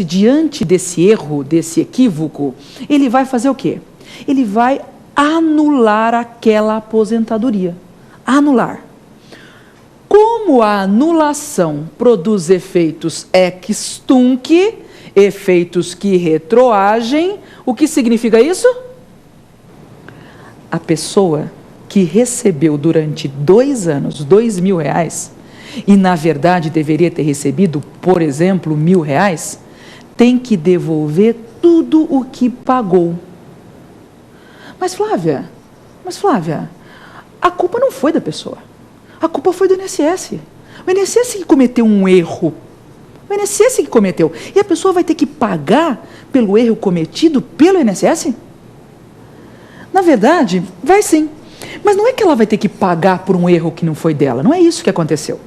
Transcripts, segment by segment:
diante desse erro, desse equívoco, ele vai fazer o quê? Ele vai anular aquela aposentadoria. Anular. Como a anulação produz efeitos ex tunc, efeitos que retroagem, o que significa isso? A pessoa que recebeu durante 2 anos R$2.000 e na verdade deveria ter recebido, por exemplo, R$1.000, tem que devolver tudo o que pagou. Mas Flávia, a culpa não foi da pessoa. A culpa foi do INSS. O INSS que cometeu um erro. O INSS que cometeu. E a pessoa vai ter que pagar pelo erro cometido pelo INSS? Na verdade, vai sim. Mas não é que ela vai ter que pagar por um erro que não foi dela. Não é isso que aconteceu.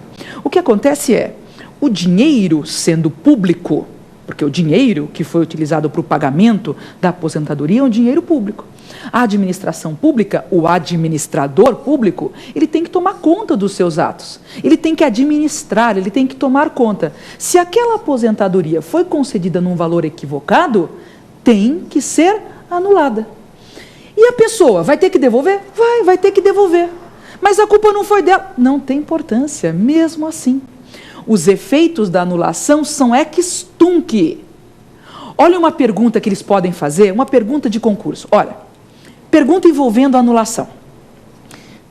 O que acontece é, o dinheiro sendo público, porque o dinheiro que foi utilizado para o pagamento da aposentadoria é um dinheiro público. A administração pública, o administrador público, ele tem que tomar conta dos seus atos. Ele tem que administrar, ele tem que tomar conta. Se aquela aposentadoria foi concedida num valor equivocado, tem que ser anulada. E a pessoa vai ter que devolver? Vai ter que devolver. Mas a culpa não foi dela. Não tem importância, mesmo assim. Os efeitos da anulação são ex tunc. Olha uma pergunta que eles podem fazer, uma pergunta de concurso. Olha, pergunta envolvendo a anulação.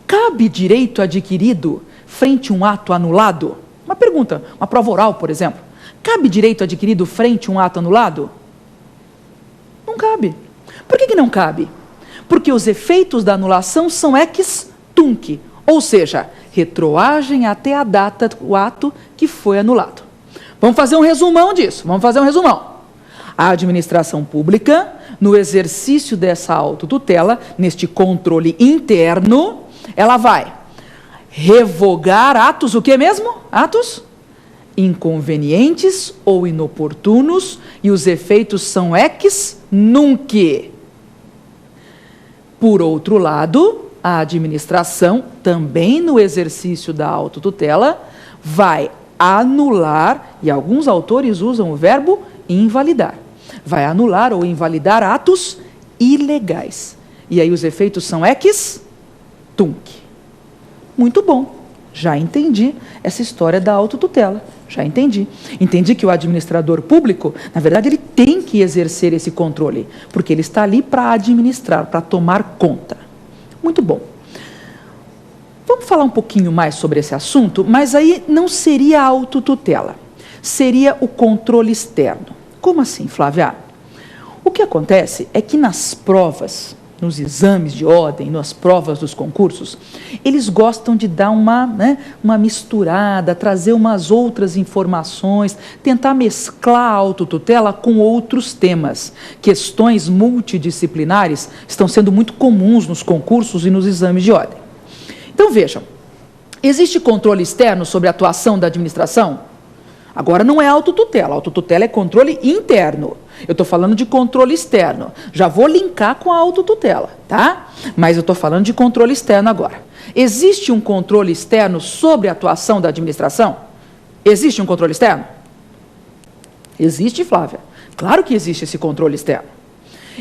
Cabe direito adquirido frente a um ato anulado? Uma pergunta, uma prova oral, por exemplo. Cabe direito adquirido frente a um ato anulado? Não cabe. Por que não cabe? Porque os efeitos da anulação são ex tunc, ou seja, retroagem até a data do ato que foi anulado. Vamos fazer um resumão disso, A administração pública, no exercício dessa autotutela, neste controle interno, ela vai revogar atos, o que mesmo? Atos inconvenientes ou inoportunos, e os efeitos são ex nunc. Por outro lado, a administração, também no exercício da autotutela, vai anular, e alguns autores usam o verbo invalidar. Vai anular ou invalidar atos ilegais. E aí os efeitos são ex tunc. Muito bom, já entendi essa história da autotutela. Já entendi. Entendi que o administrador público, na verdade, ele tem que exercer esse controle, porque ele está ali para administrar, para tomar conta. Muito bom. Vamos falar um pouquinho mais sobre esse assunto, mas aí não seria a autotutela, seria o controle externo. Como assim, Flávia? O que acontece é que nas provas, nos exames de ordem, nas provas dos concursos, eles gostam de dar uma misturada, trazer umas outras informações, tentar mesclar a autotutela com outros temas. Questões multidisciplinares estão sendo muito comuns nos concursos e nos exames de ordem. Então, vejam, existe controle externo sobre a atuação da administração? Agora não é autotutela, autotutela é controle interno. Eu estou falando de controle externo. Já vou linkar com a autotutela, tá? Mas eu estou falando de controle externo agora. Existe um controle externo sobre a atuação da administração? Existe um controle externo? Existe, Flávia. Claro que existe esse controle externo.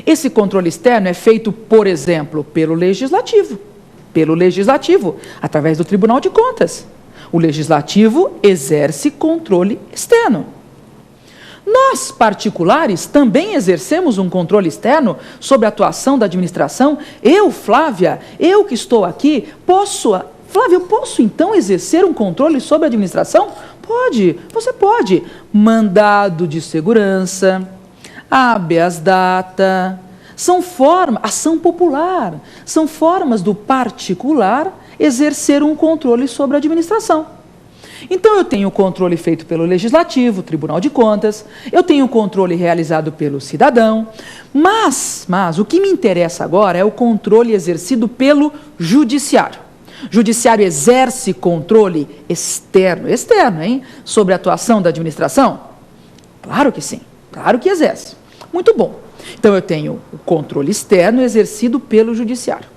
Esse controle externo é feito, por exemplo, pelo Legislativo. Pelo Legislativo, através do Tribunal de Contas. O Legislativo exerce controle externo. Nós, particulares, também exercemos um controle externo sobre a atuação da administração. Eu, Flávia, eu que estou aqui, Flávia, eu posso então exercer um controle sobre a administração? Pode, você pode. Mandado de segurança, habeas data, são formas, ação popular, são formas do particular exercer um controle sobre a administração. Então, eu tenho o controle feito pelo Legislativo, Tribunal de Contas, eu tenho o controle realizado pelo cidadão, mas o que me interessa agora é o controle exercido pelo Judiciário. O Judiciário exerce controle externo, sobre a atuação da administração? Claro que sim, claro que exerce. Muito bom. Então, eu tenho o controle externo exercido pelo Judiciário.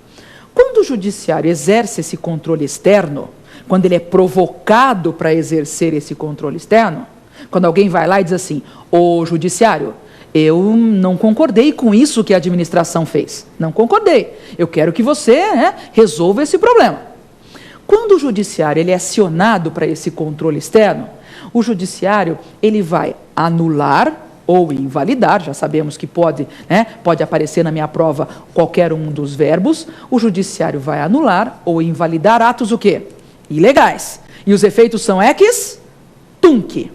Quando o Judiciário exerce esse controle externo, quando ele é provocado para exercer esse controle externo, Quando alguém vai lá e diz assim, ô judiciário, eu não concordei com isso que a administração fez. Não concordei. Eu quero que você resolva esse problema. Quando o judiciário ele é acionado para esse controle externo, o judiciário ele vai anular ou invalidar, já sabemos que pode aparecer na minha prova qualquer um dos verbos, o judiciário vai anular ou invalidar atos o quê? Ilegais. E os efeitos são ex tunc.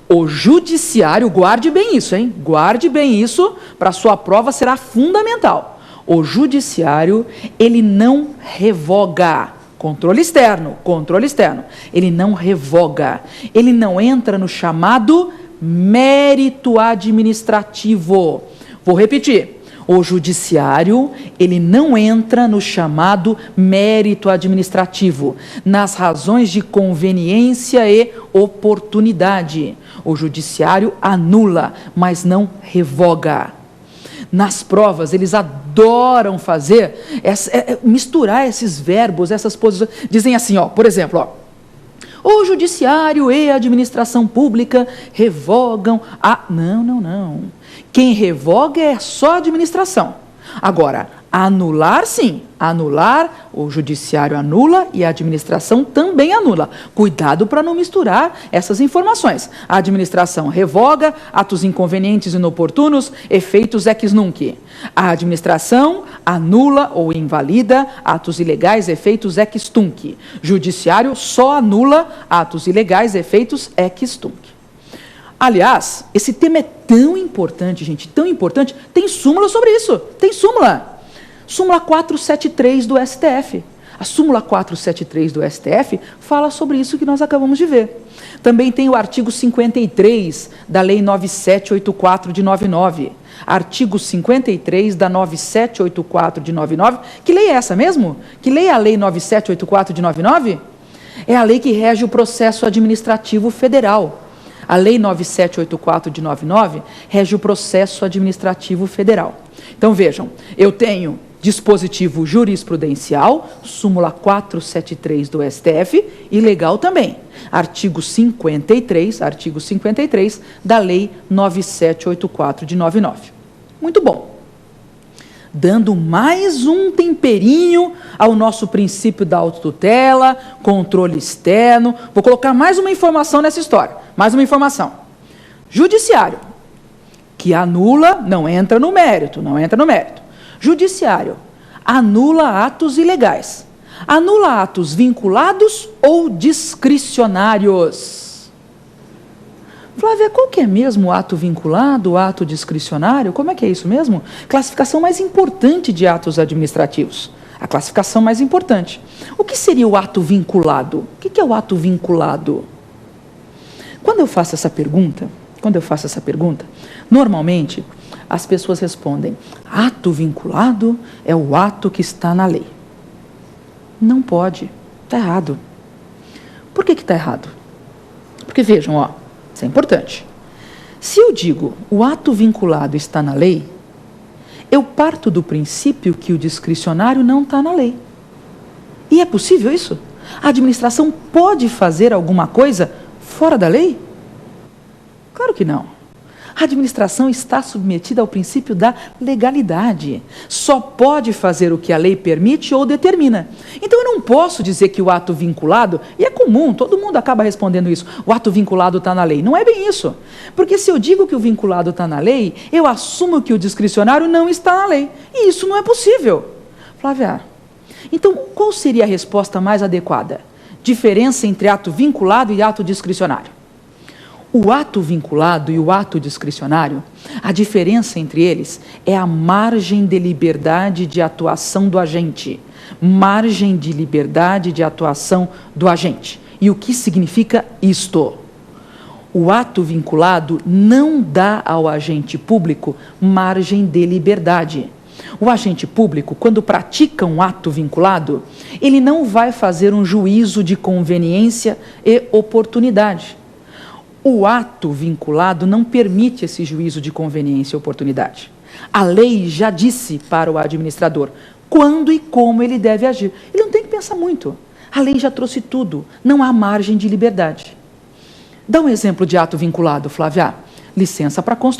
O judiciário, guarde bem isso, hein? Guarde bem isso, para a sua prova será fundamental. O judiciário, ele não revoga. Controle externo, ele não revoga. Ele não entra no chamado mérito administrativo. Vou repetir. O judiciário, ele não entra no chamado mérito administrativo, nas razões de conveniência e oportunidade. O judiciário anula, mas não revoga. Nas provas, eles adoram fazer, misturar esses verbos, essas posições. Dizem assim, por exemplo, o judiciário e a administração pública revogam a... Não. Quem revoga é só a administração. Agora, anular, sim. Anular, o judiciário anula e a administração também anula. Cuidado para não misturar essas informações. A administração revoga atos inconvenientes e inoportunos, efeitos ex nunc. A administração anula ou invalida atos ilegais, efeitos ex tunc. Judiciário só anula atos ilegais, efeitos ex tunc. Aliás, esse tema é tão importante, gente, tão importante, tem súmula sobre isso, tem súmula. Súmula 473 do STF. A súmula 473 do STF fala sobre isso que nós acabamos de ver. Também tem o artigo 53 da Lei 9784 de 99. Artigo 53 da 9784 de 99. Que lei é essa mesmo? Que lei é a Lei 9784 de 99? É a lei que rege o processo administrativo federal. A Lei 9784 de 99 rege o processo administrativo federal. Então, vejam, eu tenho dispositivo jurisprudencial, súmula 473 do STF, e legal também. Artigo 53 da Lei 9784 de 99. Muito bom. Dando mais um temperinho ao nosso princípio da autotutela, controle externo. Vou colocar mais uma informação nessa história. Mais uma informação. Judiciário, que anula, não entra no mérito. Judiciário, anula atos ilegais. Anula atos vinculados ou discricionários. Flávia, qual que é mesmo o ato vinculado, o ato discricionário? Como é que é isso mesmo? Classificação mais importante de atos administrativos. A classificação mais importante. O que seria o ato vinculado? O que é o ato vinculado? Quando eu faço essa pergunta, normalmente as pessoas respondem, ato vinculado é o ato que está na lei. Não pode, está errado. Por que está errado? Porque vejam, isso é importante. Se eu digo o ato vinculado está na lei, eu parto do princípio que o discricionário não está na lei. E é possível isso? A administração pode fazer alguma coisa fora da lei? Claro que não. A administração está submetida ao princípio da legalidade. Só pode fazer o que a lei permite ou determina. Então, eu não posso dizer que o ato vinculado, e é comum, todo mundo acaba respondendo isso, o ato vinculado está na lei. Não é bem isso. Porque se eu digo que o vinculado está na lei, eu assumo que o discricionário não está na lei. E isso não é possível. Flávia, então, qual seria a resposta mais adequada? Diferença entre ato vinculado e ato discricionário. O ato vinculado e o ato discricionário, a diferença entre eles é a margem de liberdade de atuação do agente. Margem de liberdade de atuação do agente. E o que significa isto? O ato vinculado não dá ao agente público margem de liberdade. O agente público, quando pratica um ato vinculado, ele não vai fazer um juízo de conveniência e oportunidade. O ato vinculado não permite esse juízo de conveniência e oportunidade. A lei já disse para o administrador quando e como ele deve agir. Ele não tem que pensar muito. A lei já trouxe tudo. Não há margem de liberdade. Dá um exemplo de ato vinculado, Flávia. Licença para construir.